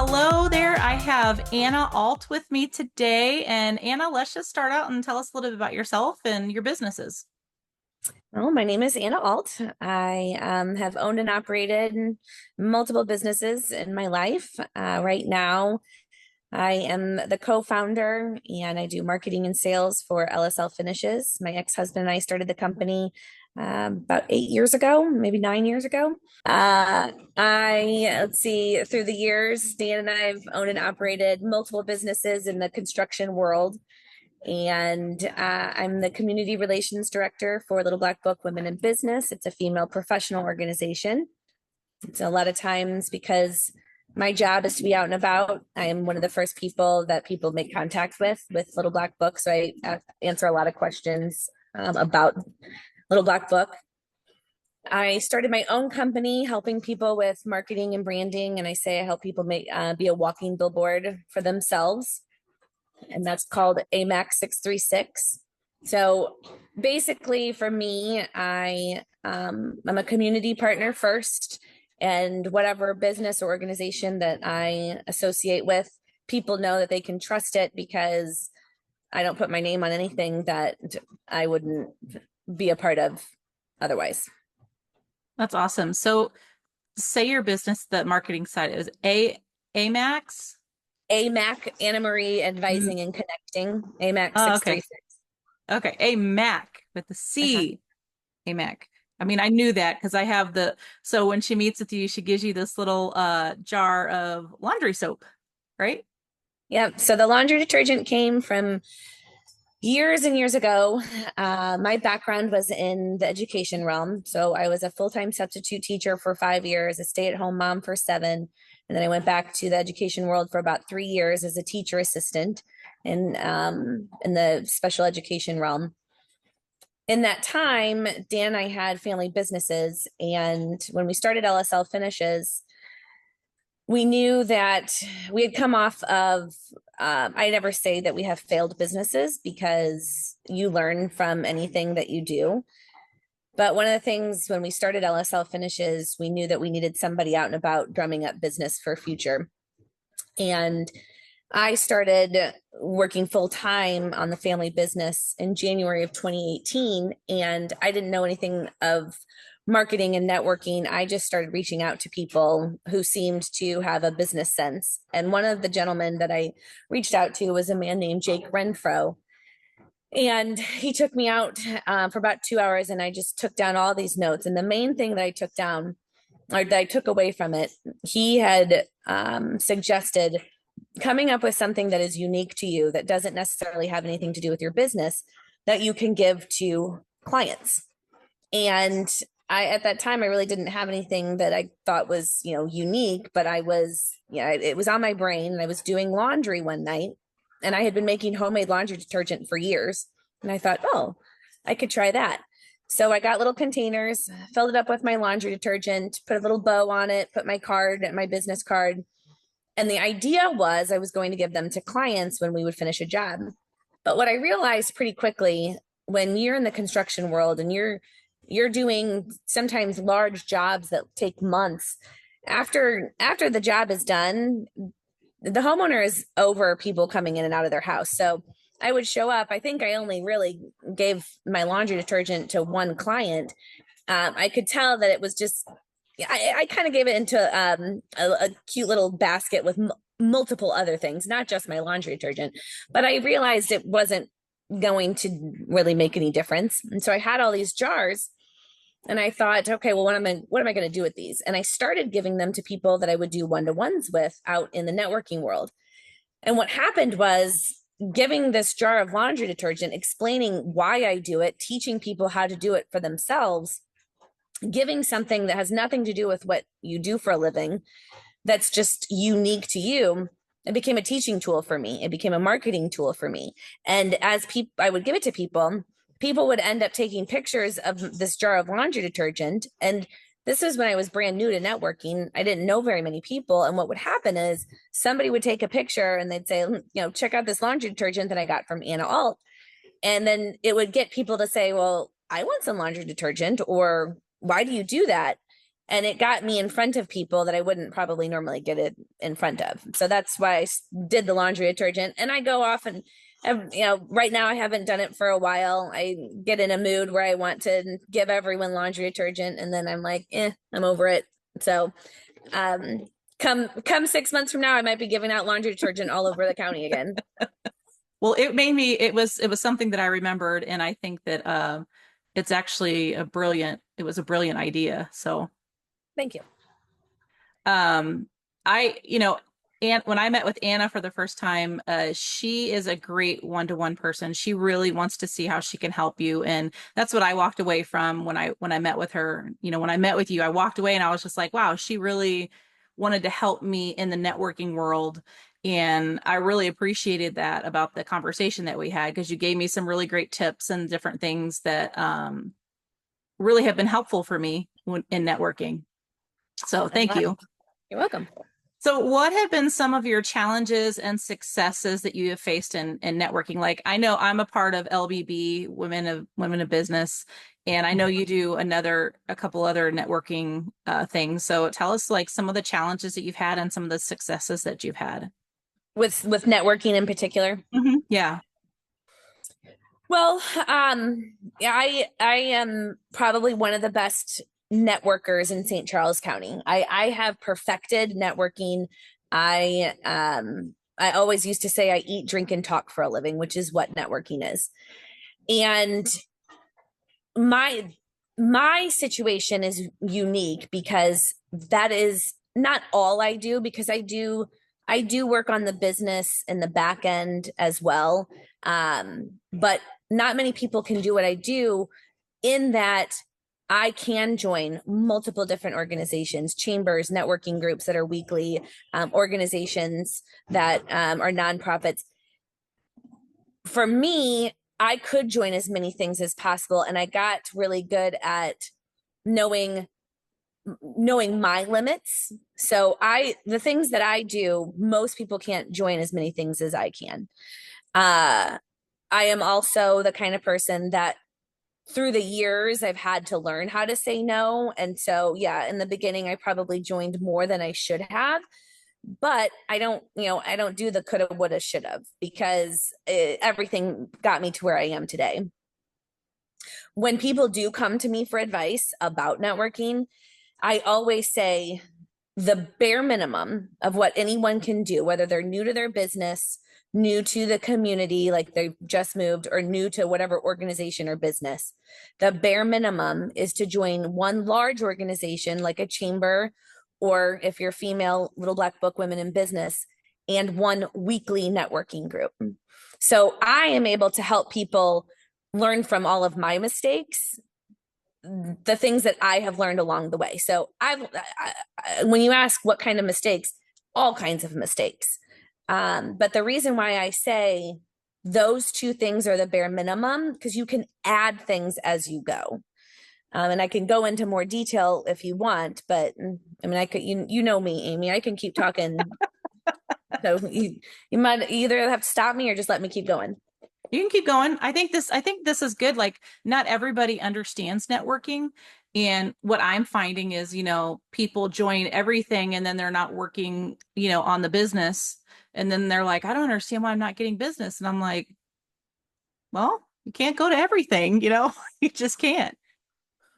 hello there. I have Anna Alt with me today. And Anna, let's just start out and tell us a little bit about yourself and your businesses. Well, my name is Anna Alt. I have owned and operated multiple businesses in my life. Right now, I am the co-founder and I do marketing and sales for LSL Finishes. My ex-husband and I started the company about 8 years ago, maybe 9 years ago. Let's see, through the years, Dan and I have owned and operated multiple businesses in the construction world. And I'm the community relations director for Little Black Book Women in Business. It's a female professional organization. It's a lot of times because my job is to be out and about. I am one of the first people that people make contact with Little Black Book. So I answer a lot of questions about Little Black Book. I started my own company helping people with marketing and branding. And I say I help people be a walking billboard for themselves, and that's called AMAC 636. So basically for me, I'm a community partner first, and whatever business or organization that I associate with, people know that they can trust it because I don't put my name on anything that I wouldn't be a part of otherwise. That's awesome. So say your business, the marketing side is AMAX. AMAC, Anna Marie Mm, Advising and Connecting, AMAC oh, okay. 636. Okay. AMAC with the Uh-huh. C. AMAC. I mean, I knew that because I have so when she meets with you, she gives you this little jar of laundry soap, right? Yeah. So the laundry detergent came from years and years ago. My background was in the education realm. So I was a full-time substitute teacher for 5 years, a stay-at-home mom for 7. And then I went back to the education world for about 3 years as a teacher assistant in the special education realm. In that time, Dan and I had family businesses. And when we started LSL Finishes, we knew that we had come off of I never say that we have failed businesses because you learn from anything that you do. But one of the things when we started LSL Finishes, we knew that we needed somebody out and about drumming up business for future. And I started working full time on the family business in January of 2018, and I didn't know anything of marketing and networking. I just started reaching out to people who seemed to have a business sense. And one of the gentlemen that I reached out to was a man named Jake Renfro. And he took me out for about 2 hours, and I just took down all these notes. And the main thing that I took down, or that I took away from it, he had suggested coming up with something that is unique to you, that doesn't necessarily have anything to do with your business, that you can give to clients. And at that time, I really didn't have anything that I thought was, unique, but it was on my brain, and I was doing laundry one night, and I had been making homemade laundry detergent for years. And I thought, oh, I could try that. So I got little containers, filled it up with my laundry detergent, put a little bow on it, put my business card. And the idea was I was going to give them to clients when we would finish a job. But what I realized pretty quickly, when you're in the construction world and you're doing sometimes large jobs that take months, after the job is done, the homeowner is over people coming in and out of their house. So I would show up. I think I only really gave my laundry detergent to one client. I could tell that it was just, I kind of gave it into a cute little basket with multiple other things, not just my laundry detergent. But I realized it wasn't going to really make any difference. And so I had all these jars, and I thought, okay, well, what am I going to do with these? And I started giving them to people that I would do one-to-ones with out in the networking world. And what happened was giving this jar of laundry detergent, explaining why I do it, teaching people how to do it for themselves, giving something that has nothing to do with what you do for a living, that's just unique to you. It became a teaching tool for me. It became a marketing tool for me. And as I would give it to people would end up taking pictures of this jar of laundry detergent. And this is when I was brand new to networking. I didn't know very many people. And what would happen is somebody would take a picture and they'd say, check out this laundry detergent that I got from Anna Alt. And then it would get people to say, well, I want some laundry detergent, or why do you do that? and it got me in front of people that I wouldn't probably normally get it in front of. So that's why I did the laundry detergent. And I go off and, right now I haven't done it for a while. I get in a mood where I want to give everyone laundry detergent, and then I'm like, I'm over it. So, come 6 months from now, I might be giving out laundry detergent all over the county again. Well, it was something that I remembered, and I think that it's actually it was a brilliant idea. So Thank you. um and when I met with Anna for the first time, she is a great one-to-one person. She really wants to see how she can help you, and that's what I walked away from when I met with her. When I met with you, I walked away and I was just like, wow, she really wanted to help me in the networking world. And I really appreciated that about the conversation that we had, because you gave me some really great tips and different things that really have been helpful for me in networking. So I'm thank glad. you. You're welcome. So what have been some of your challenges and successes that you have faced in networking? Like, I know I'm a part of LBB, Women of Business, and I know you do a couple other networking things. So tell us like some of the challenges that you've had and some of the successes that you've had. With networking in particular. Yeah. Well, yeah, I am probably one of the best networkers in St. Charles County. I have perfected networking. I always used to say I eat, drink, and talk for a living, which is what networking is. And my my situation is unique because that is not all I do, because I do work on the business and the back end as well. But not many people can do what I do, in that I can join multiple different organizations, chambers, networking groups that are weekly, organizations that are nonprofits. For me, I could join as many things as possible, and I got really good at knowing my limits. So the things that I do, most people can't join as many things as I can. Uh I am also the kind of person that through the years I've had to learn how to say no. And so, yeah, in the beginning I probably joined more than I should have, but I don't do the coulda, woulda, should have, because everything got me to where I am today. When people do come to me for advice about networking, I always say the bare minimum of what anyone can do, whether they're new to their business, new to the community, like they just moved, or new to whatever organization or business, the bare minimum is to join one large organization like a chamber, or if you're female, Little Black Book Women in Business, and one weekly networking group. So I am able to help people learn from all of my mistakes, the things that I have learned along the way. So when you ask what kind of mistakes, all kinds of mistakes. But the reason why I say those two things are the bare minimum, because you can add things as you go. And I can go into more detail if you want, but I mean, I could, you know me, Amy, I can keep talking. So you might either have to stop me or just let me keep going. You can keep going. I think this is good. Like, not everybody understands networking. And what I'm finding is, people join everything and then they're not working, on the business. And then they're like, I don't understand why I'm not getting business. And I'm like, well, you can't go to everything, you just can't.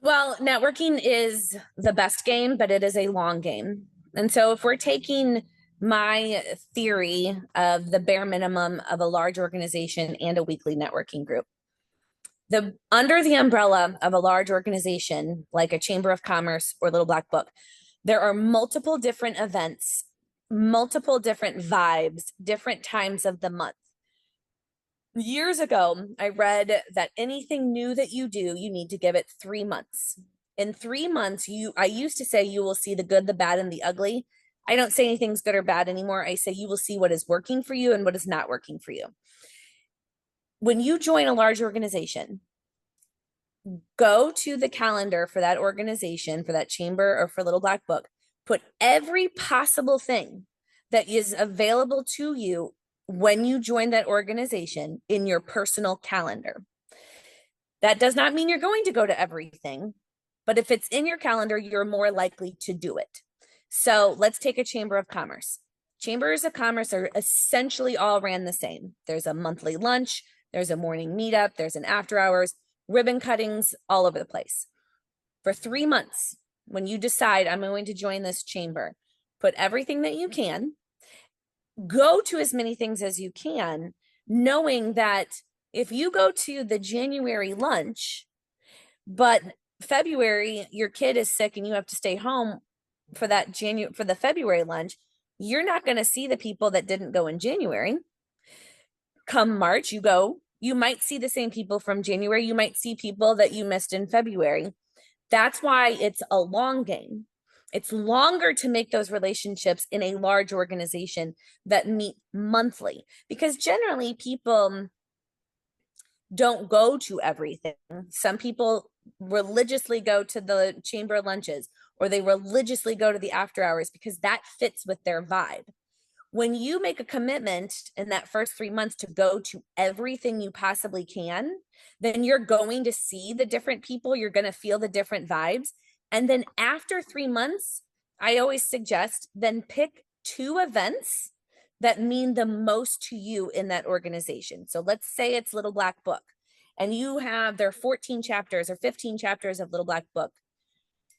Well, networking is the best game, but it is a long game. And so if we're taking my theory of the bare minimum of a large organization and a weekly networking group, the under the umbrella of a large organization like a chamber of commerce or Little Black Book, there are multiple different events, multiple different vibes, different times of the month. Years ago, I read that anything new that you do, you need to give it 3 months. In 3 months, I used to say you will see the good, the bad, and the ugly. I don't say anything's good or bad anymore. I say you will see what is working for you and what is not working for you. When you join a large organization, go to the calendar for that organization, for that chamber, or for Little Black Book, put every possible thing that is available to you when you join that organization in your personal calendar. That does not mean you're going to go to everything, But if it's in your calendar, you're more likely to do it. So let's take a chamber of commerce. Chambers of commerce are essentially all ran the same. There's a monthly lunch, there's a morning meetup, there's an after hours, ribbon cuttings all over the place. For 3 months, when you decide I'm going to join this chamber, put everything that you can, go to as many things as you can, knowing that if you go to the January lunch, but February your kid is sick and you have to stay home for the February lunch, you're not going to see the people that didn't go in January. Come March, you might see the same people from January, you might see people that you missed in February. That's why it's a long game. It's longer to make those relationships in a large organization that meet monthly, because generally people don't go to everything. Some people religiously go to the chamber lunches, or they religiously go to the after hours because that fits with their vibe. When you make a commitment in that first 3 months to go to everything you possibly can, then you're going to see the different people, you're going to feel the different vibes. And then after 3 months, I always suggest then pick 2 events that mean the most to you in that organization. So let's say it's Little Black Book, and there are 14 chapters or 15 chapters of Little Black Book.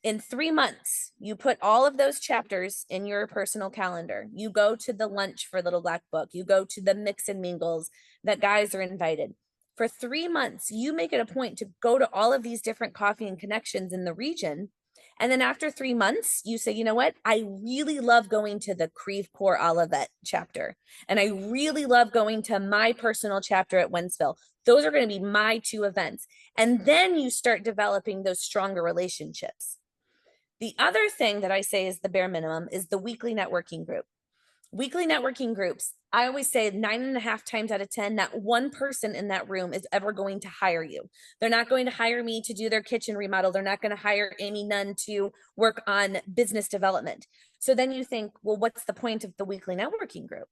In 3 months, you put all of those chapters in your personal calendar. You go to the lunch for Little Black Book. You go to the mix and mingles that guys are invited. For 3 months, you make it a point to go to all of these different coffee and connections in the region. And then after 3 months, you say, you know what? I really love going to the Creve Coeur Olivet chapter. And I really love going to my personal chapter at Wentzville. Those are going to be my 2 events. And then you start developing those stronger relationships. The other thing that I say is the bare minimum is the weekly networking group. Weekly networking groups, I always say 9.5 times out of 10, not one person in that room is ever going to hire you. They're not going to hire me to do their kitchen remodel. They're not going to hire Amy Nunn to work on business development. So then you think, well, what's the point of the weekly networking group?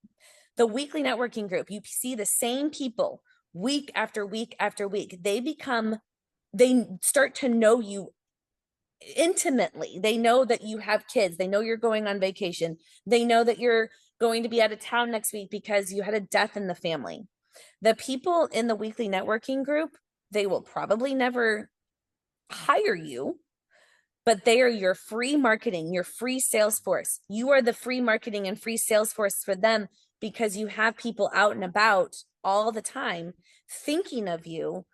The weekly networking group, you see the same people week after week after week. They start to know you intimately. They know that you have kids. They know you're going on vacation. They know that you're going to be out of town next week because you had a death in the family. The people in the weekly networking group, they will probably never hire you, but they are your free marketing, your free sales force. You are the free marketing and free sales force for them because you have people out and about all the time thinking of you.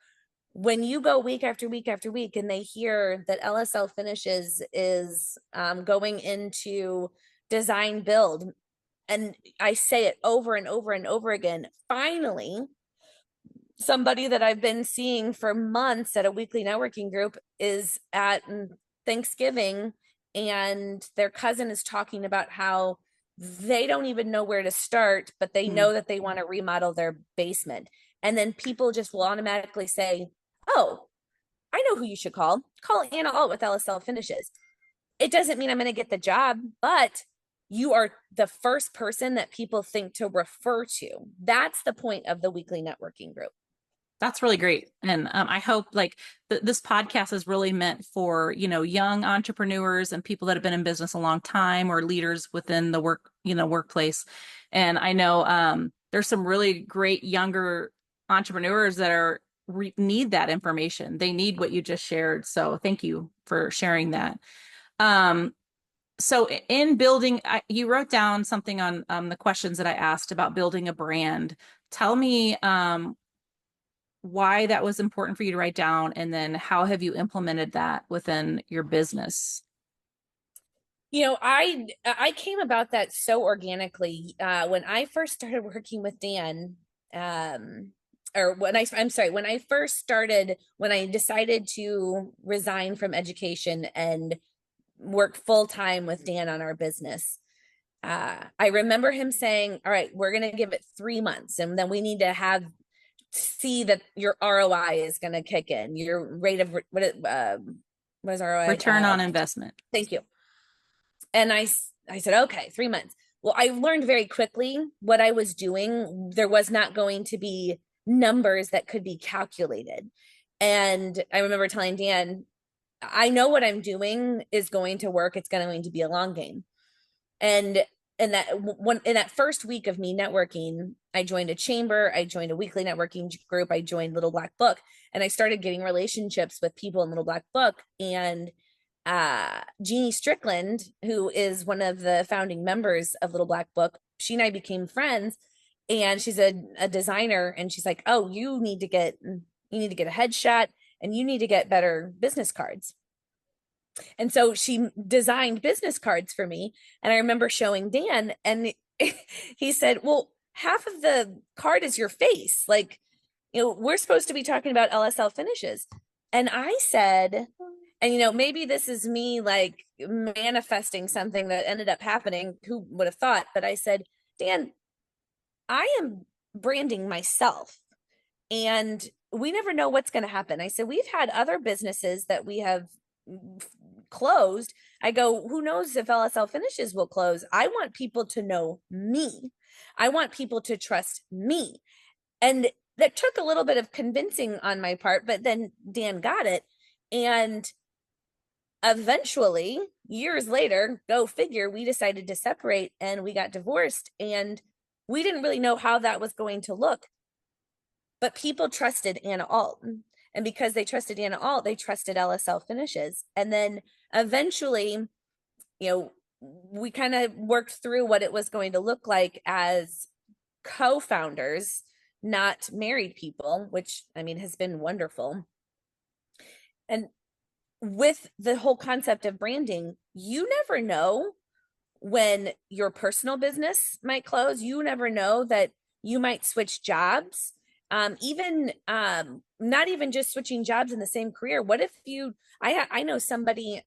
When you go week after week after week and they hear that LSL Finishes is going into design build, and I say it over and over and over again, finally, somebody that I've been seeing for months at a weekly networking group is at Thanksgiving, and their cousin is talking about how they don't even know where to start, but they know that they want to remodel their basement. And then people just will automatically say, oh, I know who you should call. Call Anna Alt with LSL Finishes. It doesn't mean I'm going to get the job, but you are the first person that people think to refer to. That's the point of the weekly networking group. That's really great. And I hope like this podcast is really meant for, young entrepreneurs and people that have been in business a long time, or leaders within the workplace. And I know there's some really great younger entrepreneurs that need that information. They need what you just shared. So thank you for sharing that. So in building, you wrote down something on the questions that I asked about building a brand. Tell me why that was important for you to write down, and then how have you implemented that within your business? I came about that so organically when I first started working with Dan. Or when I decided to resign from education and work full time with Dan on our business. I remember him saying, all right, we're going to give it 3 months, and then we need to see that your ROI is going to kick in. Your rate of what is ROI? Return on investment. Thank you. And I said, okay, 3 months. Well, I learned very quickly what I was doing. There was not going to be numbers that could be calculated. And I remember telling Dan, I know what I'm doing is going to work. It's going to be a long game. And in that first week of me networking, I joined a chamber, I joined a weekly networking group, I joined Little Black Book, and I started getting relationships with people in Little Black Book. And Jeannie Strickland, who is one of the founding members of Little Black Book, she and I became friends. And she's a designer, and she's like, "Oh, you need to get a headshot, and you need to get better business cards." And so she designed business cards for me. And I remember showing Dan, and he said, "Well, half of the card is your face. Like, we're supposed to be talking about LSL finishes." And I said, and maybe this is me like manifesting something that ended up happening. Who would have thought? But I said, "Dan, I am branding myself. And we never know what's going to happen." I said, "We've had other businesses that we have closed." I go, "Who knows if LSL finishes will close? I want people to know me. I want people to trust me." And that took a little bit of convincing on my part, but then Dan got it. And eventually, years later, go figure, we decided to separate and we got divorced. And we didn't really know how that was going to look. But people trusted Anna Alton. And because they trusted Anna Alt, they trusted LSL finishes. And then eventually, you know, we kind of worked through what it was going to look like as co-founders, not married people, which I mean has been wonderful. And with the whole concept of branding, you never know when your personal business might close. You never know that you might switch jobs. Even not even just switching jobs in the same career. What if I know somebody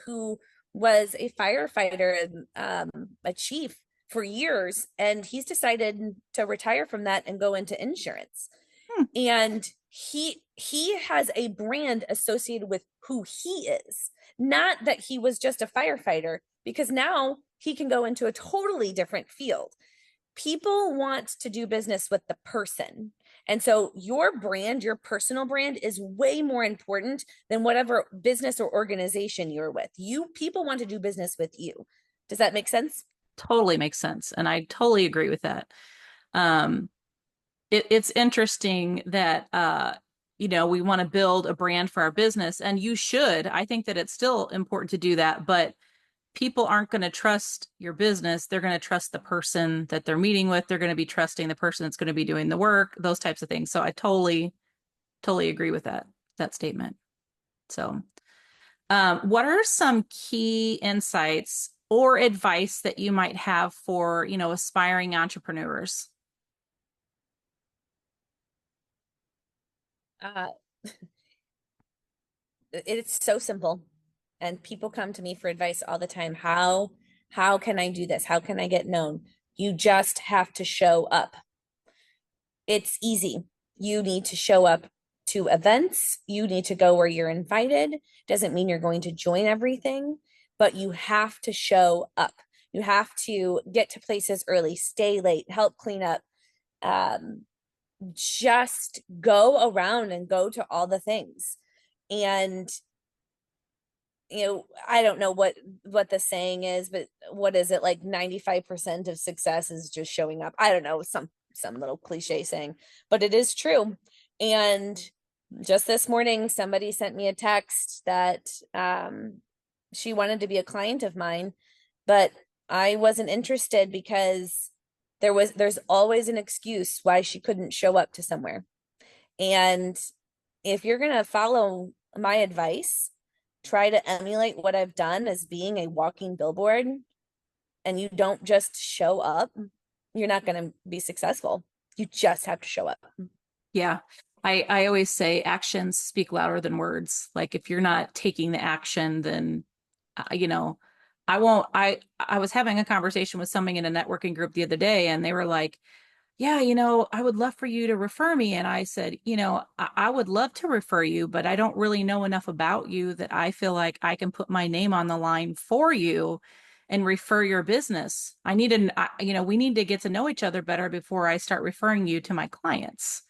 who was a firefighter, a chief for years, and he's decided to retire from that and go into insurance. Hmm. And he has a brand associated with who he is, not that he was just a firefighter, because now he can go into a totally different field. People want to do business with the person. And so your brand, your personal brand is way more important than whatever business or organization you're with. People want to do business with you. Does that make sense? Totally makes sense. And I totally agree with that. Um, it's interesting that we want to build a brand for our business, and you should. I think that it's still important to do that, but people aren't going to trust your business. They're going to trust the person that they're meeting with. They're going to be trusting the person that's going to be doing the work, those types of things. So I totally agree with that statement. So, what are some key insights or advice that you might have for, aspiring entrepreneurs? Uh, it's so simple. And people come to me for advice all the time. How can I do this? How can I get known? You just have to show up. It's easy. You need to show up to events. You need to go where you're invited. Doesn't mean you're going to join everything, but you have to show up. You have to get to places early, stay late, help clean up. Um, just go around and go to all the things. And I don't know what the saying is, but what is it, like 95% of success is just showing up. I don't know, some little cliche saying, but it is true. And just this morning somebody sent me a text that she wanted to be a client of mine, but I wasn't interested because there's always an excuse why she couldn't show up to somewhere. And if you're going to follow my advice, try to emulate what I've done as being a walking billboard, and you don't just show up, you're not going to be successful. You just have to show up. Yeah. I always say actions speak louder than words. Like if you're not taking the action, then I won't. I was having a conversation with somebody in a networking group the other day, and they were like, yeah, I would love for you to refer me. And I said, I would love to refer you, but I don't really know enough about you that I feel like I can put my name on the line for you and refer your business. We need to get to know each other better before I start referring you to my clients.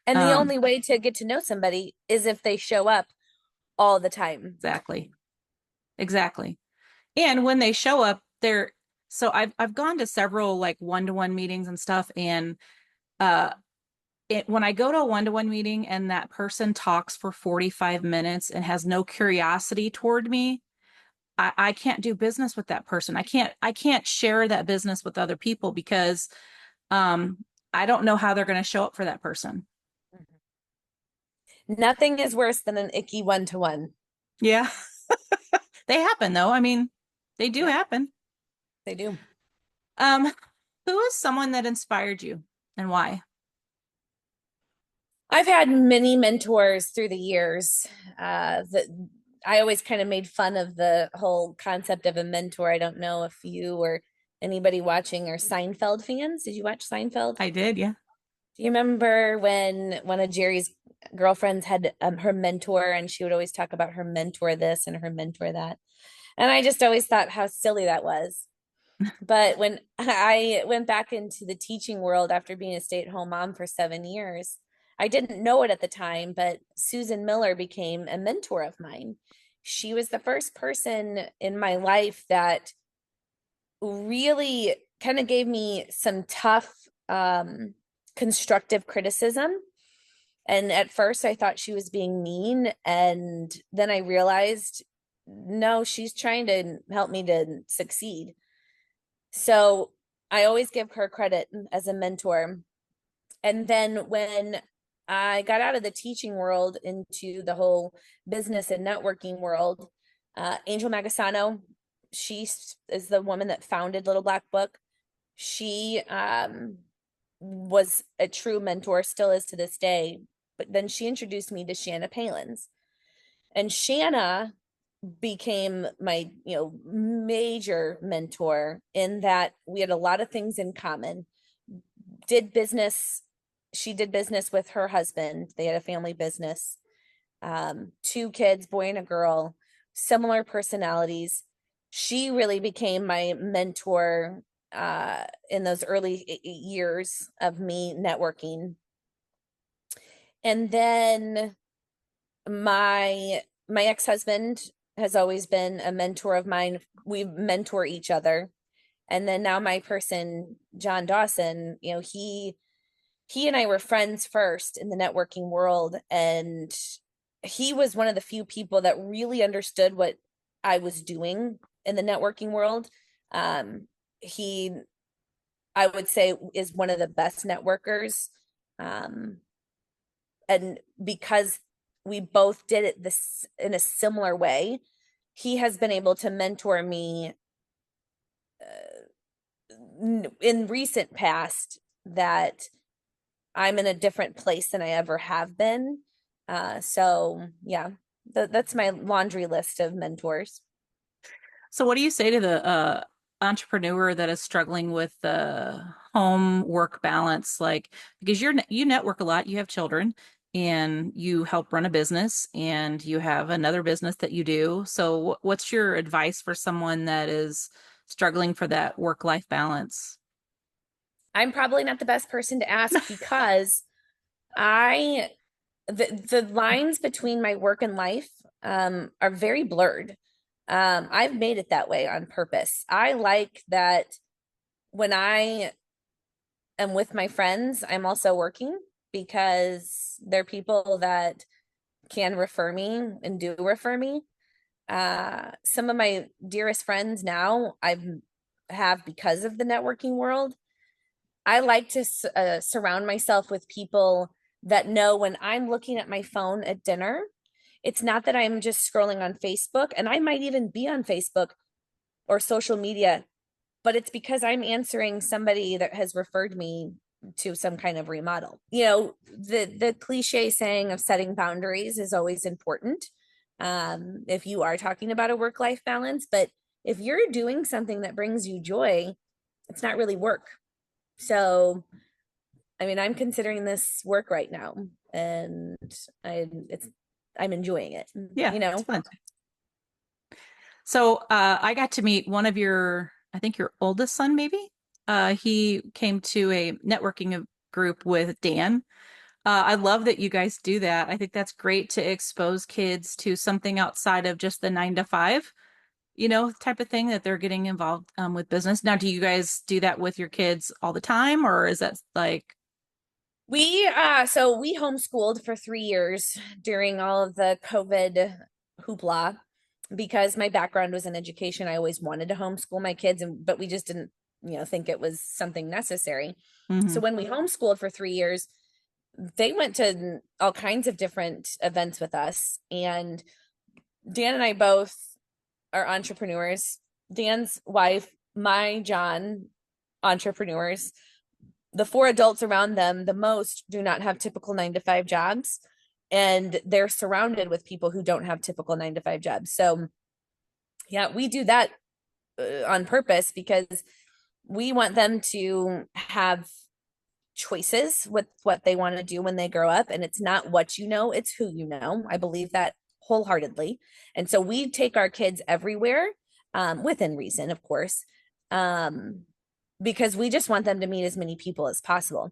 And the Um, only way to get to know somebody is if they show up all the time. Exactly. Exactly. And when they show up, they're so I've gone to several like one-to-one meetings and stuff, and uh when I go to a one-to-one meeting and that person talks for 45 minutes and has no curiosity toward me, I can't do business with that person. I can't share that business with other people because um I don't know how they're going to show up for that person. Nothing is worse than an icky one-to-one. Yeah. They happen though. I mean, they do Yep, happen. they do. Um, who is someone that inspired you and why? I've had many mentors through the years. That I always kind of made fun of the whole concept of a mentor. I don't know if you or anybody watching are Seinfeld fans. Did you watch Seinfeld? I did, yeah. Do you remember when one of Jerry's girlfriends had her mentor, and she would always talk about her mentor this and her mentor that? And I just always thought how silly that was. But when I went back into the teaching world after being a stay-at-home mom for 7 years, I didn't know it at the time, but Susan Miller became a mentor of mine. She was the first person in my life that really kind of gave me some tough, constructive criticism. And at first, I thought she was being mean. And then I realized, no, she's trying to help me to succeed. So I always give her credit as a mentor. And then when I got out of the teaching world into the whole business and networking world, Angel Magasano, she is the woman that founded Little Black Book. She was a true mentor, still is to this day. But then she introduced me to Shanna Palins. And Shanna became my, major mentor in that we had a lot of things in common. Did business, she did business with her husband. They had a family business. Two kids, boy and a girl, similar personalities. She really became my mentor in those early years of me networking. And then my ex-husband has always been a mentor of mine. We mentor each other. And then now my person, John Dawson, he and I were friends first in the networking world, and he was one of the few people that really understood what I was doing in the networking world. He, I would say, is one of the best networkers. Um, and because we both did it this in a similar way, he has been able to mentor me in recent past that I'm in a different place than I ever have been. So yeah, that's my laundry list of mentors. So what do you say to the entrepreneur that is struggling with the home work balance? Like, because you network a lot, you have children and you help run a business and you have another business that you do. So what's your advice for someone that is struggling for that work-life balance? I'm probably not the best person to ask because I the lines between my work and life are very blurred. I've made it that way on purpose. I like that when I am with my friends, I'm also working because they're people that can refer me and do refer me. Some of my dearest friends now I've have because of the networking world. I like to surround myself with people that know when I'm looking at my phone at dinner, it's not that I'm just scrolling on Facebook, and I might even be on Facebook or social media, but it's because I'm answering somebody that has referred me to some kind of remodel. The cliche saying of setting boundaries is always important. If you are talking about a work-life balance, but if you're doing something that brings you joy, it's not really work. So, I mean, I'm considering this work right now, and I'm enjoying it, Yeah, you it's know. fun. So I got to meet one of I think your oldest son, maybe. He came to a networking group with Dan. I love that you guys do that. I think that's great to expose kids to something outside of just the 9 to 5, type of thing that they're getting involved with business. Now, do you guys do that with your kids all the time, or is that like, We homeschooled for 3 years during all of the COVID hoopla because my background was in education. I always wanted to homeschool my kids, but we just didn't, think it was something necessary. So mhm, when we homeschooled for 3 years, they went to all kinds of different events with us. And Dan and I both are entrepreneurs. Dan's wife, John, entrepreneurs. The four adults around them, the most, do not have typical 9 to 5 jobs. And they're surrounded with people who don't have typical 9 to 5 jobs. So, yeah, we do that on purpose because we want them to have choices with what they want to do when they grow up. And it's not what you know, it's who you know. I believe that wholeheartedly. And so we take our kids everywhere, within reason, of course, um, because we just want them to meet as many people as possible.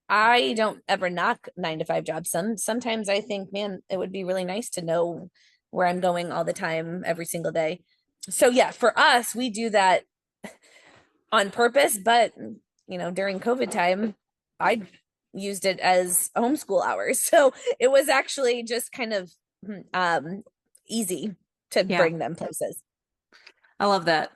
I don't ever knock 9 to 5 jobs. Sometimes I think, man, it would be really nice to know where I'm going all the time, every single day. So yeah, for us, we do that on purpose, but during COVID time, I used it as homeschool hours. So it was actually just kind of easy to yeah, bring them places. I love that.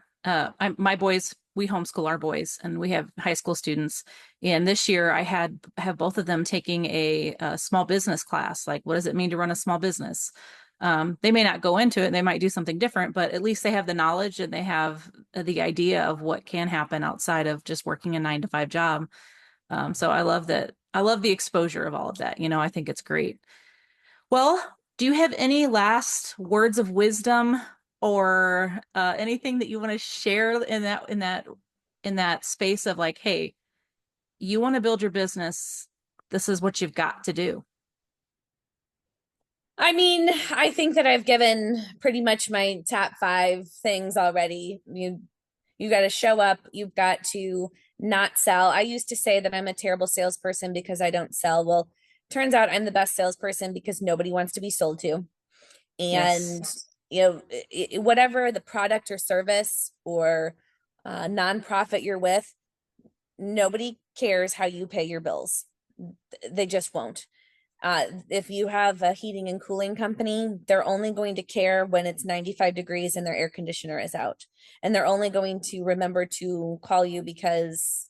My boys, we homeschool our boys, and we have high school students. And this year, I have both of them taking a small business class. Like, what does it mean to run a small business? They may not go into it; they might do something different, but at least they have the knowledge and they have the idea of what can happen outside of just working a 9 to 5 job. So I love that. I love the exposure of all of that. I think it's great. Well, do you have any last words of wisdom or anything that you want to share in that space of like, hey, you want to build your business, this is what you've got to do. I mean, I think that I've given pretty much my top 5 things already. You got to show up. You've got to not sell. I used to say that I'm a terrible salesperson because I don't sell. Well, turns out I'm the best salesperson because nobody wants to be sold to. Yes. And whatever the product or service or nonprofit you're with, nobody cares how you pay your bills. They just won't. If you have a heating and cooling company, they're only going to care when it's 95 degrees and their air conditioner is out. And they're only going to remember to call you because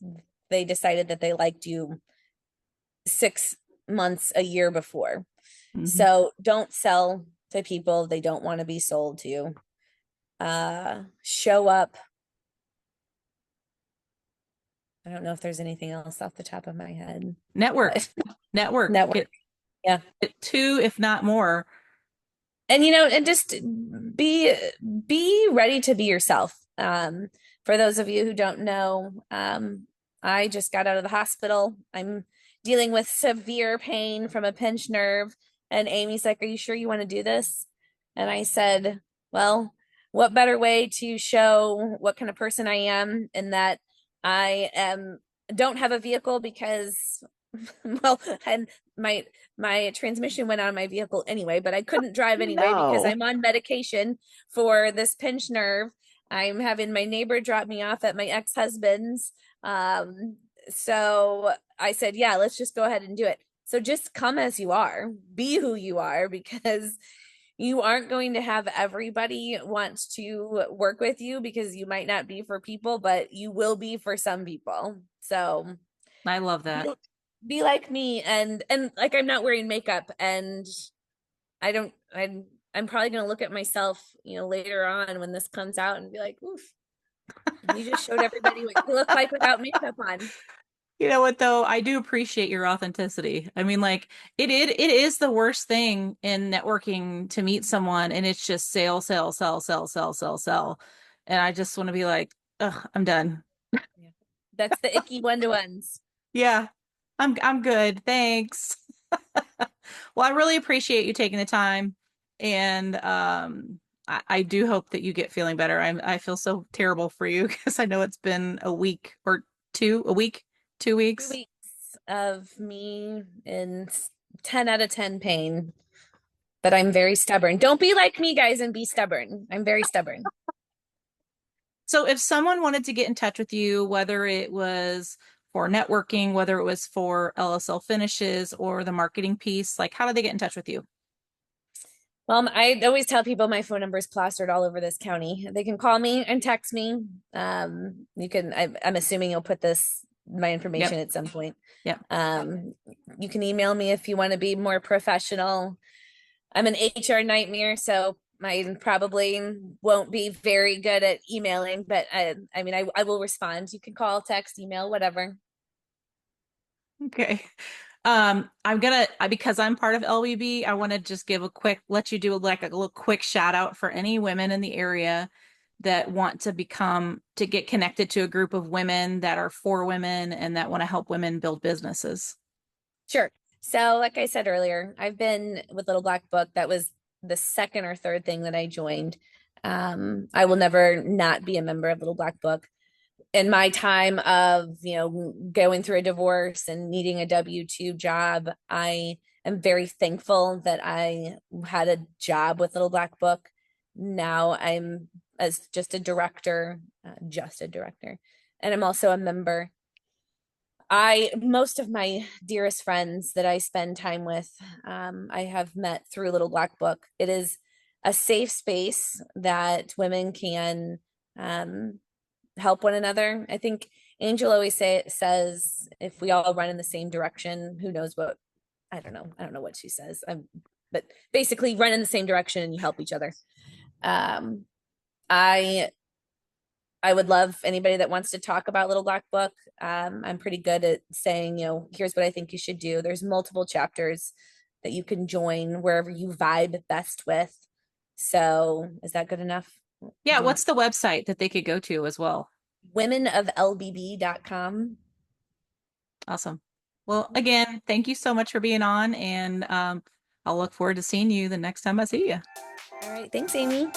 they decided that they liked you 6 months, a year before. Hmm. So don't sell to people they don't want to be sold to. Show up. I don't know if there's anything else off the top of my head, Network, but network, network. Yeah. get two, if not more. And just be be ready to be yourself. For those of you who don't know, I just got out of the hospital. I'm dealing with severe pain from a pinched nerve, and Amy's like, "Are you sure you want to do this?" And I said, "Well, what better way to show what kind of person I am, in that I am don't have a vehicle because well, and my transmission went on my vehicle anyway, but I couldn't drive anyway because No. I'm on medication for this pinched nerve. I'm having my neighbor drop me off at my ex-husband's. Um, so I said, yeah, let's just go ahead and do it. So just come as you are, be who you are, because you aren't going to have everybody want to work with you, because you might not be for people, but you will be for some people. So I love be, that. be like me, and like, I'm not wearing makeup, and I don't I'm probably gonna look at myself, later on when this comes out, and be like, oof, you just showed everybody what you look like without makeup on. You know what though? I do appreciate your authenticity. I mean, like it is the worst thing in networking to meet someone and it's just sell, sell, sell, sell, sell, sell, sell. And I just want to be like, ugh, I'm done. Yeah. That's the icky one-to-ones. Yeah, I'm good. Thanks. Well, I really appreciate you taking the time. And I do hope that you get feeling better. I feel so terrible for you because I know it's been a week or two, a week, 2 weeks. 2 weeks. of me in 10 out of 10 pain, but I'm very stubborn. Don't be like me, guys, and be stubborn. I'm very stubborn. So if someone wanted to get in touch with you, whether it was for networking, whether it was for LSL finishes or the marketing piece, like how do they get in touch with you? Well, I always tell people my phone number is plastered all over this county. They can call me and text me. You can, I'm assuming you'll put my Yep. information at some point. Yep. Um, you can email me if you want to be more professional. I'm an HR nightmare, so I probably won't be very good at emailing, but I mean, I will respond. You can call, text, email, whatever. Okay. Because I'm part of LWB, I want to just give a quick, let you do like a little quick shout out for any women in the area that want to get connected to a group of women that are for women and that want to help women build businesses. Sure. So, like I said earlier, I've been with Little Black Book. That was the second or third thing that I joined. I will never not be a member of Little Black Book. In my time of, going through a divorce and needing a W-2 job, I am very thankful that I had a job with Little Black Book. Now I'm as just a director, and I'm also a member. Most of my dearest friends that I spend time with, I have met through Little Black Book. It is a safe space that women can um, help one another. I think Angel always says if we all run in the same direction, who knows what, I don't know. I don't know what she says. But basically run in the same direction and you help each other. Um, I I would love anybody that wants to talk about Little Black Book. I'm pretty good at saying, here's what I think you should do. There's multiple chapters that you can join wherever you vibe best with. So is that good enough? Yeah, Do you want what's the website that they could go to as well? womenoflbb.com? Awesome. Well, again, thank you so much for being on, and I'll look forward to seeing you the next time I see you. All right. Thanks, Amy.